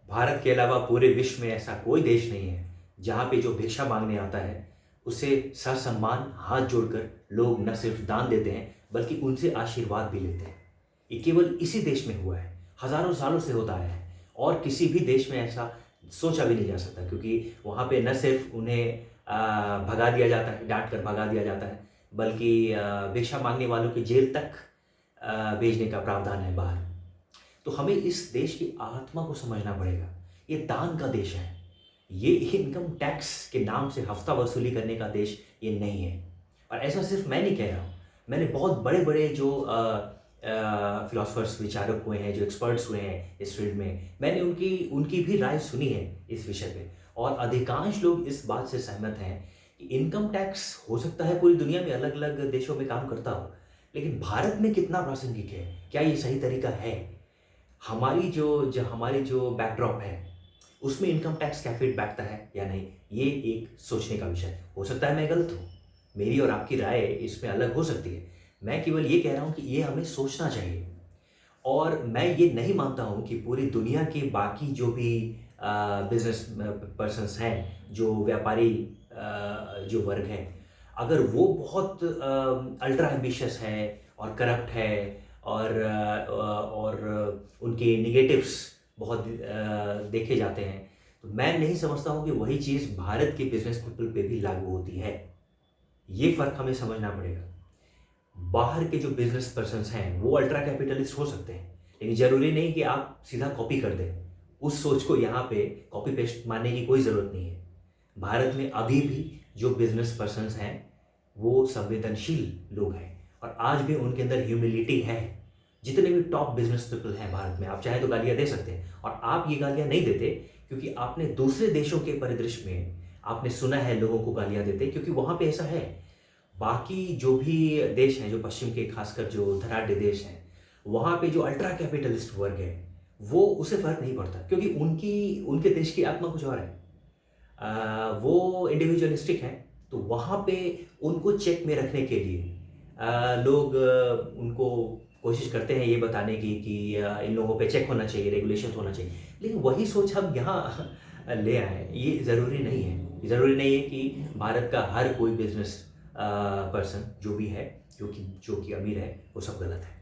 भारत के अलावा पूरे विश्व में ऐसा कोई देश नहीं है जहाँ पे जो भिक्षा मांगने आता है उसे ससम्मान हाथ जोड़कर लोग न सिर्फ दान देते हैं बल्कि उनसे आशीर्वाद भी लेते हैं। ये केवल इसी देश में हुआ है, हजारों सालों से होता आया है और किसी भी देश में ऐसा सोचा भी नहीं जा सकता, क्योंकि वहाँ पे न सिर्फ उन्हें भगा दिया जाता है, डांट कर भगा दिया जाता है, बल्कि भिक्षा मांगने वालों की जेल तक भेजने का प्रावधान है बाहर। तो हमें इस देश की आत्मा को समझना पड़ेगा। ये दान का देश है। ये इनकम टैक्स के नाम से हफ्ता वसूली करने का देश ये नहीं है। और ऐसा सिर्फ मैं नहीं कह रहा हूँ, मैंने बहुत बड़े बड़े जो फिलोसफर्स, विचारक हुए हैं, जो एक्सपर्ट्स हुए हैं इस फील्ड में, मैंने उनकी उनकी भी राय सुनी है इस विषय पे। और अधिकांश लोग इस बात से सहमत हैं कि इनकम टैक्स हो सकता है पूरी दुनिया में अलग अलग देशों में काम करता हो, लेकिन भारत में कितना प्रासंगिक है, क्या ये सही तरीका है? हमारी जो बैकड्रॉप है उसमें इनकम टैक्स क्या फिट बैठता है या नहीं, ये एक सोचने का विषय है। हो सकता है मैं गलत हूँ, मेरी और आपकी राय इसमें अलग हो सकती है। मैं केवल ये कह रहा हूँ कि ये हमें सोचना चाहिए। और मैं ये नहीं मानता हूँ कि पूरी दुनिया के बाकी जो भी बिजनेस पर्सन्स हैं, जो व्यापारी जो वर्ग है, अगर वो बहुत अल्ट्रा एम्बिशियस है और करप्ट है और उनके निगेटिव्स बहुत देखे जाते हैं, तो मैं नहीं समझता हूँ कि वही चीज़ भारत के बिजनेस पीपल पे भी लागू होती है। ये फ़र्क हमें समझना पड़ेगा। बाहर के जो बिजनेस पर्सन्स हैं वो अल्ट्रा कैपिटलिस्ट हो सकते हैं, लेकिन ज़रूरी नहीं कि आप सीधा कॉपी कर दें। उस सोच को यहाँ पे कॉपी पेस्ट मानने की कोई ज़रूरत नहीं है। भारत में अभी भी जो बिजनेस पर्सन्स हैं वो संवेदनशील लोग हैं और आज भी उनके अंदर ह्यूमिलिटी है। जितने भी टॉप बिजनेस पीपल हैं भारत में, आप चाहे तो गालियाँ दे सकते हैं, और आप ये गालियाँ नहीं देते क्योंकि आपने दूसरे देशों के परिदृश्य में आपने सुना है लोगों को गालियाँ देते, क्योंकि वहाँ पे ऐसा है। बाकी जो भी देश हैं, जो पश्चिम के खासकर जो धनाढ्य देश हैं, वहाँ पे जो अल्ट्रा कैपिटलिस्ट वर्ग है वो उसे फर्क नहीं पड़ता, क्योंकि उनकी उनके देश की आत्मा कुछ और है। वो इंडिविजुअलिस्टिक हैं। तो वहाँ पे उनको चेक में रखने के लिए लोग उनको कोशिश करते हैं ये बताने की कि इन लोगों पे चेक होना चाहिए, रेगुलेशन होना चाहिए। लेकिन वही सोच हम यहाँ ले आए, ये ज़रूरी नहीं है। ज़रूरी नहीं है कि भारत का हर कोई बिजनेस पर्सन जो भी है, जो कि अमीर है, वो सब गलत है।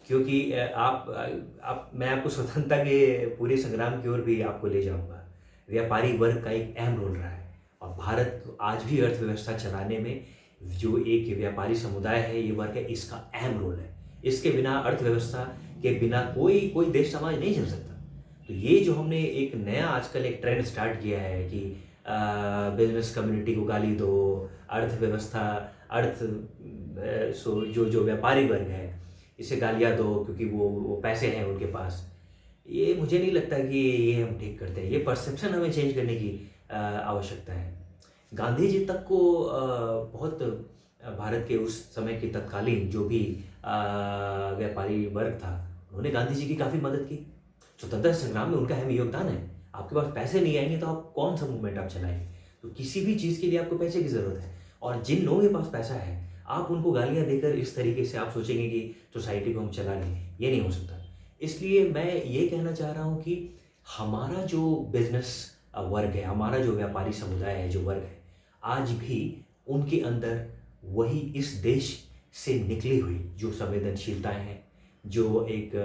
क्योंकि आप मैं आपको स्वतंत्रता के पूरे संग्राम की ओर भी आपको ले जाऊंगा। व्यापारी वर्ग का एक अहम रोल रहा है और भारत आज भी अर्थव्यवस्था चलाने में जो एक व्यापारी समुदाय है, ये वर्ग है, इसका अहम रोल है। इसके बिना, अर्थव्यवस्था के बिना कोई कोई देश समाज नहीं चल सकता। तो ये जो हमने एक नया आजकल एक ट्रेंड स्टार्ट किया है कि बिजनेस कम्युनिटी को गाली दो, अर्थव्यवस्था अर्थ सो जो जो व्यापारी वर्ग है इसे गालियाँ दो क्योंकि वो पैसे हैं उनके पास, ये मुझे नहीं लगता कि ये हम ठीक करते हैं। ये परसेप्शन हमें चेंज करने की आवश्यकता है। गांधी जी तक को बहुत भारत के उस समय के तत्कालीन जो भी व्यापारी वर्ग था, उन्होंने गांधी जी की काफ़ी मदद की। स्वतंत्रता संग्राम में उनका अहम योगदान है। आपके पास पैसे नहीं आएंगे तो आप कौन सा मूवमेंट आप चलाएंगे? तो किसी भी चीज़ के लिए आपको पैसे की ज़रूरत है, और जिन लोगों के पास पैसा है आप उनको गालियाँ देकर इस तरीके से आप सोचेंगे कि सोसाइटी को हम चला लें, ये नहीं हो सकता। इसलिए मैं ये कहना चाह रहा हूँ कि हमारा जो बिजनेस वर्ग है, हमारा जो व्यापारी समुदाय है, जो वर्ग है, आज भी उनके अंदर वही इस देश से निकली हुई जो संवेदनशीलताएं हैं, जो एक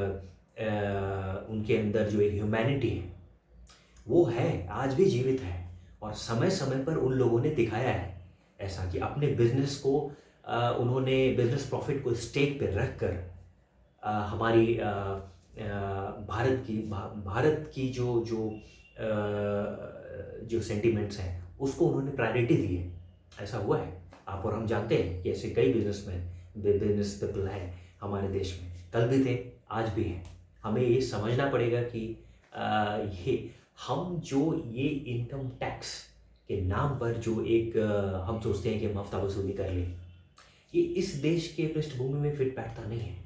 उनके अंदर जो एक ह्यूमैनिटी है, वो है, आज भी जीवित है। और समय समय पर उन लोगों ने दिखाया है ऐसा कि अपने बिजनेस को उन्होंने बिजनेस प्रॉफिट को स्टेक पे रख कर हमारी भारत की जो सेंटिमेंट्स हैं उसको उन्होंने प्रायोरिटी दी है। ऐसा हुआ है। आप और हम जानते हैं कि ऐसे कई बिजनेस पीपल हैं हमारे देश में, कल भी थे, आज भी हैं। हमें ये समझना पड़ेगा कि ये हम जो ये इनकम टैक्स के नाम पर जो एक हम सोचते हैं कि हम हफ्ता वसूली कर लें, ये इस देश के पृष्ठभूमि में फिट बैठता नहीं है।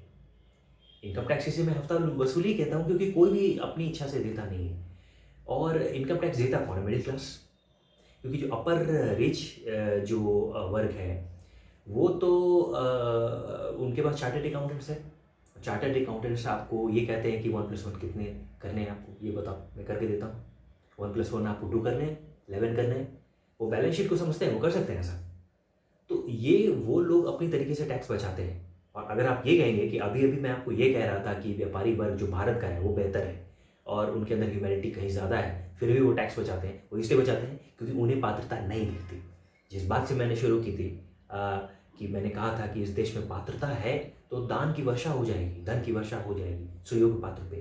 इनकम टैक्स इसे मैं हफ्ता वसूली कहता हूँ क्योंकि कोई भी अपनी इच्छा से देता नहीं है। और इनकम टैक्स देता कौन है? Middle class. क्योंकि जो अपर रिच जो वर्ग है वो तो उनके पास चार्टर्ड अकाउंटेंट्स है, चार्टर्ड अकाउंटेंट्स आपको ये कहते हैं कि 1+1 कितने करने हैं आपको, ये बताओ, मैं करके देता हूँ। 1+1 आपको 2 करने हैं, 11 करने हैं। वो बैलेंस शीट को समझते हैं, वो कर सकते हैं ऐसा। तो ये वो लोग अपनी तरीके से टैक्स बचाते हैं। और अगर आप ये कहेंगे कि अभी अभी मैं आपको ये कह रहा था कि व्यापारी वर्ग जो भारत का है वो बेहतर है और उनके अंदर ह्यूमैनिटी कहीं ज़्यादा है, फिर भी वो टैक्स बचाते हैं, वो इसलिए बचाते हैं क्योंकि उन्हें पात्रता नहीं दिखती। जिस बात से मैंने शुरू की थी कि मैंने कहा था कि इस देश में पात्रता है तो दान की वर्षा हो जाएगी, धन की वर्षा हो जाएगी सुयोग्य पात्र पे।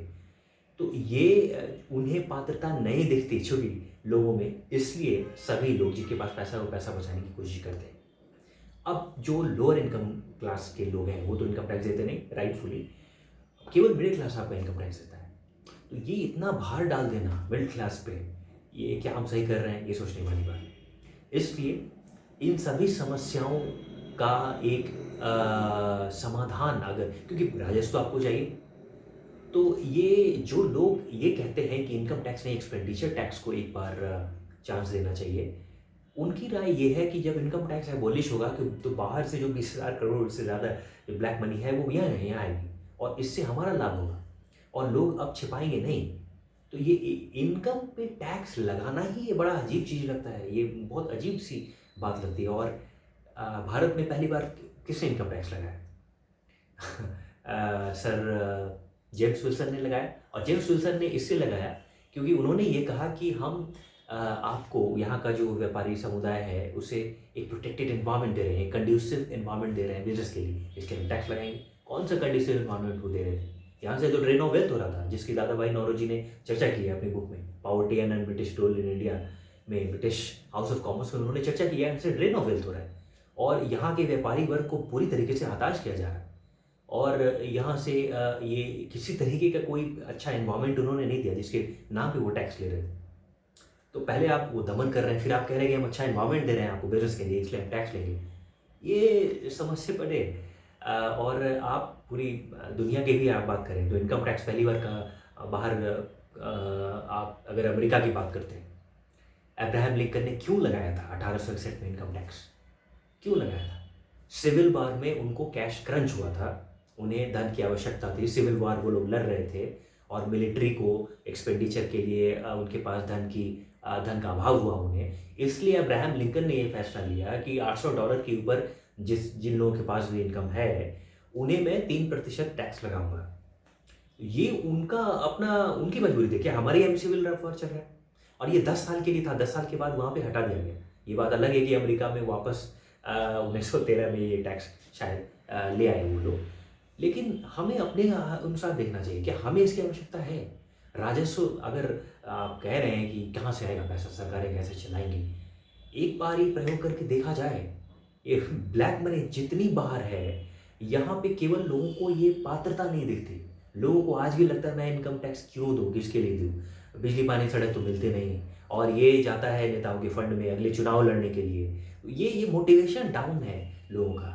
तो ये उन्हें पात्रता नहीं दिखती छुपी लोगों में, इसलिए सभी लोग जिनके पास पैसा है वो पैसा बचाने की कोशिश करते हैं। अब जो लोअर इनकम क्लास के लोग हैं वो तो इनकम टैक्स देते नहीं राइटफुली, केवल मिडिल क्लास आपका इनकम टैक्स देता है। तो ये इतना भार डाल देना मिडिल क्लास पे, ये क्या हम सही कर रहे हैं, ये सोचने वाली बात है। इसलिए इन सभी समस्याओं का एक समाधान, अगर क्योंकि राजस्व तो आपको चाहिए, तो ये जो लोग ये कहते हैं कि इनकम टैक्स नहीं एक्सपेंडिचर टैक्स को एक बार चांस देना चाहिए, उनकी राय ये है कि जब इनकम टैक्स एबॉलिश होगा कि तो बाहर से जो 20,000 करोड़ से ज़्यादा जो ब्लैक मनी है वो यहाँ आएगी और इससे हमारा लाभ होगा और लोग अब छिपाएंगे नहीं। तो ये इनकम पे टैक्स लगाना ही ये बड़ा अजीब चीज़ लगता है, ये बहुत अजीब सी बात लगती है। और भारत में पहली बार किसने इनकम टैक्स लगाया? सर जेम्स विल्सन ने लगाया। और जेम्स विल्सन ने इससे लगाया क्योंकि उन्होंने ये कहा कि हम आपको यहाँ का जो व्यापारी समुदाय है उसे एक प्रोटेक्टेड एनवायरनमेंट दे रहे हैं, कंड्यूसिव एनवायरनमेंट दे रहे हैं बिजनेस के लिए, इसलिए हम टैक्स लगाएंगे। कौन सा कंड्यूसिव एनवायरनमेंट वो दे रहे थे? यहाँ से तो ड्रेन ऑफ वेल्थ हो रहा था, जिसकी दादाभाई नौरोजी ने चर्चा की है अपनी बुक में poverty and British rule in India में, ब्रिटिश हाउस ऑफ कॉमर्स में उन्होंने चर्चा की है, इनसे ड्रेन ऑफ वेल्थ हो रहा है और यहाँ के व्यापारी वर्ग को पूरी तरीके से हताश किया जा रहा है। और यहाँ से ये किसी तरीके का कोई अच्छा एनवायरनमेंट उन्होंने नहीं दिया जिसके नाम पे वो टैक्स ले रहे थे। तो पहले आप वो दमन कर रहे हैं, फिर आप कह रहे हैं कि हम अच्छा एनवायरनमेंट दे रहे हैं आपको बिजनेस के लिए, इसलिए हम टैक्स लेंगे। ये समझ से पड़े। और आप पूरी दुनिया के भी आप बात करें तो इनकम टैक्स पहली बार का बाहर आप अगर अमेरिका की बात करते हैं, अब्राहम लिंकन ने क्यों लगाया था 1861 में इनकम टैक्स? क्यों लगाया था? सिविल वार में उनको कैश क्रंच हुआ था, उन्हें धन की आवश्यकता थी, सिविल वार वो लोग लड़ रहे थे और मिलिट्री को एक्सपेंडिचर के लिए उनके पास धन का अभाव हुआ उन्हें, इसलिए अब्राहम लिंकन ने ये फैसला लिया कि $800 के ऊपर जिन लोगों के पास भी इनकम है उन्हें मैं 3% टैक्स लगाऊंगा। ये उनका अपना उनकी मजबूरी थी, क्या हमारे यहाँ भी सिविल वार चल रहा है और ये 10 साल के लिए था, 10 साल के बाद वहाँ पे हटा दिया गया। ये बात अलग है कि अमेरिका में वापस 1913 में ये टैक्स शायद ले आए वो लोग, लेकिन हमें अपने अनुसार देखना चाहिए कि हमें इसकी आवश्यकता है। राजस्व अगर आप कह रहे हैं कि कहाँ से आएगा पैसा, सरकारें कैसे चलाएंगी, एक बार ये प्रयोग करके देखा जाए। ये ब्लैक मनी जितनी बाहर है, यहाँ पे केवल लोगों को ये पात्रता नहीं दिखती, लोगों को आज भी लगता है मैं इनकम टैक्स क्यों दूँ, किसके लिए दूँ, बिजली पानी सड़क तो मिलते नहीं और ये जाता है नेताओं के फंड में अगले चुनाव लड़ने के लिए। ये मोटिवेशन डाउन है लोगों का।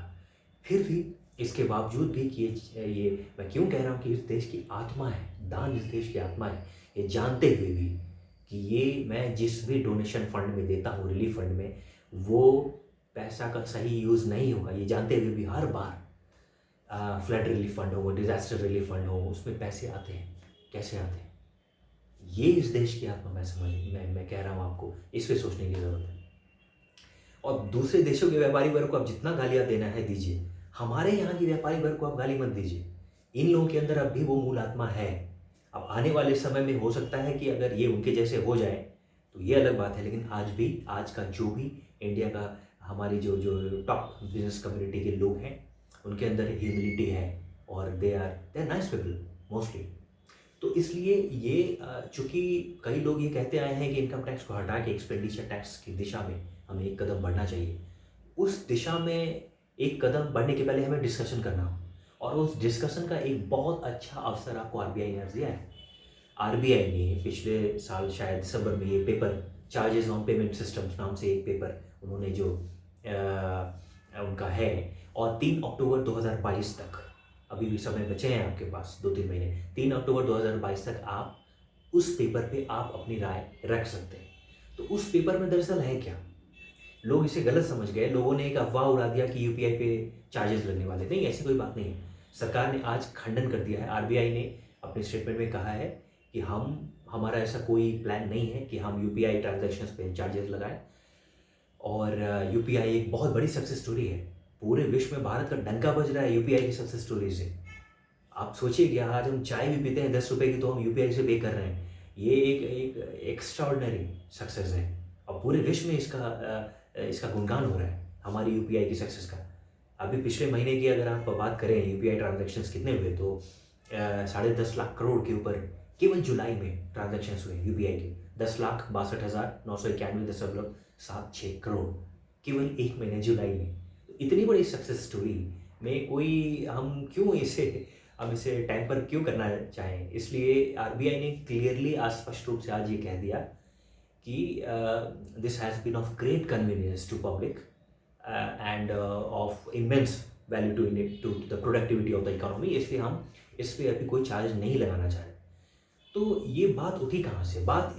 फिर भी इसके बावजूद भी कि ये मैं क्यों कह रहा हूँ कि इस देश की आत्मा है, दान इस देश की आत्मा है, ये जानते हुए भी कि ये मैं जिस भी डोनेशन फंड में देता हूँ, रिलीफ फंड में, वो पैसा का सही यूज़ नहीं होगा, ये जानते हुए भी हर बार फ्लड रिलीफ फंड हो, डिज़ास्टर रिलीफ फंड हो, उसमें पैसे आते हैं। कैसे आते हैं? ये इस देश की आत्मा मैं कह रहा हूँ आपको, इस पर सोचने की ज़रूरत है। और दूसरे देशों के व्यापारी वर्ग को आप जितना गालियाँ देना है दीजिए, हमारे यहाँ की व्यापारी वर्ग को आप गाली मत दीजिए। इन लोगों के अंदर अब भी वो मूल आत्मा है। अब आने वाले समय में हो सकता है कि अगर ये उनके जैसे हो जाए तो ये अलग बात है, लेकिन आज का जो भी इंडिया का हमारी जो जो टॉप बिजनेस कम्युनिटी के लोग हैं उनके अंदर ह्यूमिलिटी है और they are nice people mostly. तो इसलिए ये चूँकि कई लोग ये कहते आए हैं कि इनकम टैक्स को हटा के एक्सपेंडिचर टैक्स की दिशा में हमें एक कदम बढ़ना चाहिए, उस दिशा में एक कदम बढ़ने के पहले हमें डिस्कशन करना हो, और उस डिस्कशन का एक बहुत अच्छा अवसर आपको आरबीआई ने दिया है। आरबीआई ने पिछले साल शायद दिसंबर में ये paper charges on payment systems नाम से एक पेपर उन्होंने जो उनका है, और 3 अक्टूबर 2022 तक अभी भी समय बचे हैं आपके पास 2-3 महीने, 3 अक्टूबर 2022 तक आप उस पेपर पे आप अपनी राय रख सकते हैं। तो उस पेपर में दरअसल है क्या, लोग इसे गलत समझ गए, लोगों ने एक अफवाह उड़ा दिया कि यूपीआई पे चार्जेस लगने वाले, नहीं, ऐसी कोई बात नहीं है। सरकार ने आज खंडन कर दिया है। आरबीआई ने अपने स्टेटमेंट में कहा है कि हमारा ऐसा कोई प्लान नहीं है कि हम यूपीआई ट्रांजैक्शंस पे चार्जेस लगाएं। और यूपीआई एक बहुत बड़ी सक्सेस स्टोरी है। पूरे विश्व में भारत का डंका बज रहा है यूपीआई की सक्सेस स्टोरी से। आप सोचिए कि आज हम चाय भी पीते हैं 10 रुपए की, तो हम यूपीआई से पे कर रहे हैं। ये एक एक एक्स्ट्राऑर्डिनरी सक्सेस है और पूरे विश्व में इसका गुणगान हो रहा है हमारी यूपीआई की सक्सेस का। अभी पिछले महीने की अगर आप बात करें यूपीआई ट्रांजैक्शंस कितने हुए, तो 10.5 लाख करोड़ के ऊपर केवल जुलाई में ट्रांजैक्शंस हुए यूपीआई के। 10,62,991.76 करोड़ केवल एक महीने जुलाई में। तो इतनी बड़ी सक्सेस स्टोरी में हम इसे टैंपर क्यों करना चाहें। इसलिए आरबीआई ने क्लियरली आज स्पष्ट रूप से आज ये कह दिया कि this has been of great convenience to public and of immense value to the productivity of the economy. इसलिए हम इस पर अभी कोई चार्ज नहीं लगाना चाह रहे। तो ये बात उठी कहाँ से? बात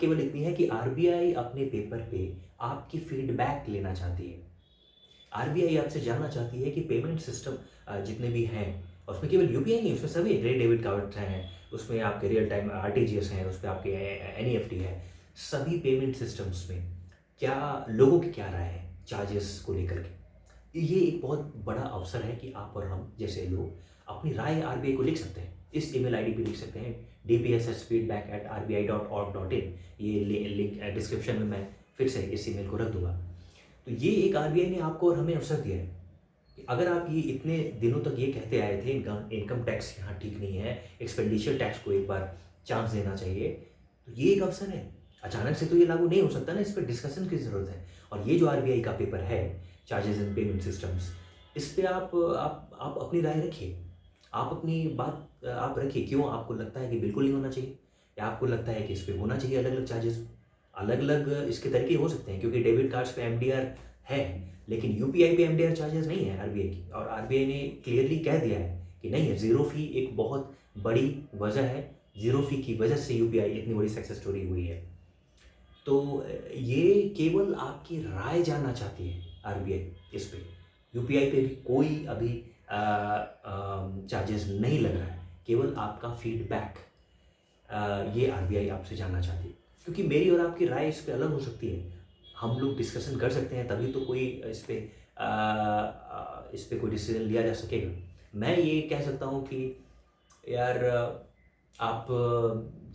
केवल इतनी है कि आरबीआई अपने पेपर पे आपकी फीडबैक लेना चाहती है। आरबीआई आपसे जानना चाहती है कि पेमेंट सिस्टम जितने भी हैं, उसमें केवल यूपीआई नहीं, उसमें सभी क्रेडिट डेबिट कार्ड हैं, उसमें आपके रियल टाइम आरटीजीएस हैं, उसमें आपके एनईएफटी है। सभी पेमेंट सिस्टम्स में क्या लोगों की क्या राय है चार्जेस को लेकर के। ये एक बहुत बड़ा अवसर है कि आप और हम जैसे लोग अपनी राय आरबीआई को लिख सकते हैं। इस ईमेल आईडी पे लिख सकते हैं dpssfeedback@rbi.org.in। ये लिंक डिस्क्रिप्शन में मैं फिर से इस ईमेल को रख दूंगा। तो ये एक आरबीआई ने आपको और हमें अवसर दिया है कि अगर आप ये इतने दिनों तक ये कहते आए थे इनकम टैक्स यहाँ ठीक नहीं है, एक्सपेंडिचर टैक्स को एक बार चांस देना चाहिए, तो ये एक अवसर है। अचानक से तो ये लागू नहीं हो सकता ना, इस पर डिस्कशन की ज़रूरत है। और ये जो आरबीआई का पेपर है, चार्जेस एंड पेमेंट सिस्टम्स, इस पर आप अपनी राय रखिए, आप अपनी बात आप रखिए। क्यों आपको लगता है कि बिल्कुल नहीं होना चाहिए, या आपको लगता है कि इस पर होना चाहिए अलग अलग चार्जेस? अलग अलग इसके तरीके हो सकते हैं, क्योंकि डेबिट कार्ड्स पे एमडीआर है, लेकिन यूपीआई पे एमडीआर चार्जेस नहीं है आरबीआई की। और आरबीआई ने क्लियरली कह दिया है कि नहीं है, ज़ीरो फी एक बहुत बड़ी वजह है। ज़ीरो फी की वजह से यूपीआई इतनी बड़ी सक्सेस स्टोरी हुई है। तो ये केवल आपकी राय जानना चाहती है आरबीआई इस पे। यूपीआई पे भी कोई अभी चार्जेस नहीं लग रहा है, केवल आपका फीडबैक ये आरबीआई आपसे जानना चाहती है। क्योंकि मेरी और आपकी राय इस पे अलग हो सकती है, हम लोग डिस्कशन कर सकते हैं, तभी तो कोई इस पे कोई डिसीजन लिया जा सकेगा। मैं ये कह सकता हूँ कि यार, आप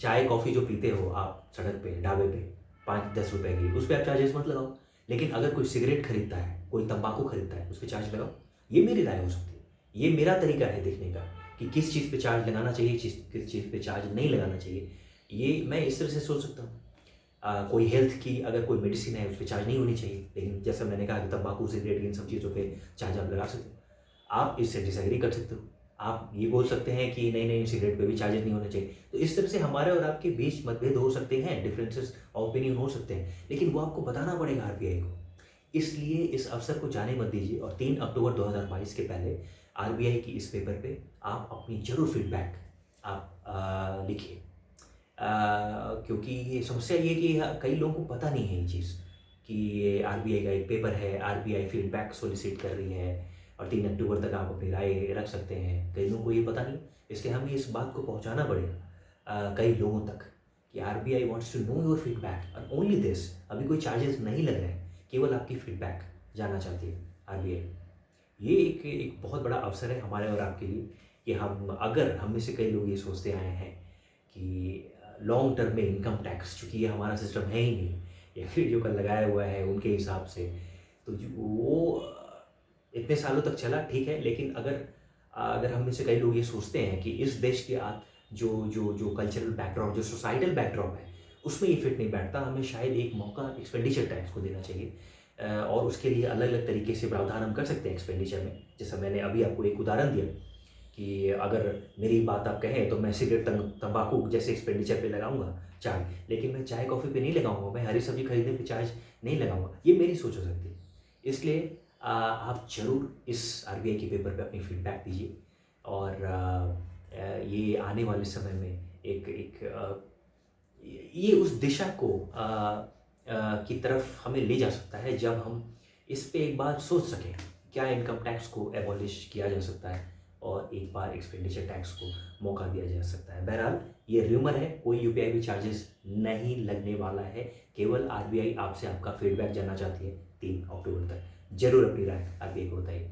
चाय कॉफ़ी जो पीते हो आप सड़क पे ढाबे पे 5-10 रुपए की, उस पर आप चार्जेस मत लगाओ। लेकिन अगर कोई सिगरेट खरीदता है, कोई तंबाकू खरीदता है, उस पर चार्ज लगाओ। ये मेरी राय हो सकती है, ये मेरा तरीका है देखने का कि किस चीज़ पे चार्ज लगाना चाहिए, किस चीज़ पे चार्ज नहीं लगाना चाहिए। ये मैं इस तरह से सोच सकता हूँ। कोई हेल्थ की अगर कोई मेडिसिन है, उस पर चार्ज नहीं होनी चाहिए, लेकिन जैसा मैंने कहा कि तंबाकू सिगरेट इन सब चीज़ों पे चार्ज आप लगा सकते हो। आप इससे डिसएग्री कर सकते हो, आप ये बोल सकते हैं कि नहीं नहीं, सिगरेट पे भी चार्जेस नहीं होने चाहिए। तो इस तरह से हमारे और आपके बीच मतभेद हो सकते हैं, डिफरेंसेस ऑफ ओपिनियन हो सकते हैं, लेकिन वो आपको बताना पड़ेगा आरबीआई को। इसलिए इस अवसर को जाने मत दीजिए और 3 अक्टूबर 2022 के पहले आरबीआई की इस पेपर पे आप अपनी जरूर फीडबैक आप लिखिए। क्योंकि ये समस्या ये कि कई लोगों को पता नहीं है ये चीज़ कि ये आरबीआई का एक पेपर है, आरबीआई फीडबैक सोलिसिट कर रही है और 3 अक्टूबर तक आप अपनी राय रख सकते हैं। कई लोगों को ये पता नहीं, इसलिए हमें इस बात को पहुंचाना पड़ेगा कई लोगों तक कि RBI wants to know your feedback और ओनली दिस। अभी कोई चार्जेस नहीं लग रहे हैं, केवल आपकी फीडबैक जानना चाहती है आरबीआई। ये एक बहुत बड़ा अवसर है हमारे और आपके लिए कि हम में से कई लोग ये सोचते आए हैं कि लॉन्ग टर्म में इनकम टैक्स, चूँकि ये हमारा सिस्टम है ही नहीं, ये फिर जो कर लगाया हुआ है उनके हिसाब से, तो वो इतने सालों तक चला ठीक है। लेकिन अगर हम में से कई लोग ये सोचते हैं कि इस देश के जो जो जो कल्चरल बैकड्रॉप, जो सोसाइटल बैकड्रॉप है, उसमें ये फिट नहीं बैठता, हमें शायद एक मौका एक्सपेंडिचर टैक्स को देना चाहिए। और उसके लिए अलग अलग तरीके से प्रावधान हम कर सकते हैं एक्सपेंडिचर में। जैसा मैंने अभी आपको एक उदाहरण दिया कि अगर मेरी बात आप कहें तो मैं सिगरेट तंबाकू जैसे एक्सपेंडिचर पे लगाऊंगा चार्ज, लेकिन मैं चाय कॉफ़ी पे नहीं लगाऊंगा, मैं हरी सब्जी खरीदने पे चार्ज नहीं लगाऊंगा। ये मेरी सोच हो सकती है। इसलिए आप ज़रूर इस आरबीआई के पेपर पे अपनी फीडबैक दीजिए और ये आने वाले समय में ये उस दिशा को की तरफ हमें ले जा सकता है जब हम इस पे एक बार सोच सकें क्या इनकम टैक्स को एबॉलिश किया जा सकता है और एक बार एक्सपेंडिचर टैक्स को मौका दिया जा सकता है। बहरहाल ये र्यूमर है, कोई यूपीआई भी चार्जेस नहीं लगने वाला है। केवल आरबीआई आपसे आपका फीडबैक जानना चाहती है 3 अक्टूबर तक। जरूर अपनी राय आरबीआई को बताइए।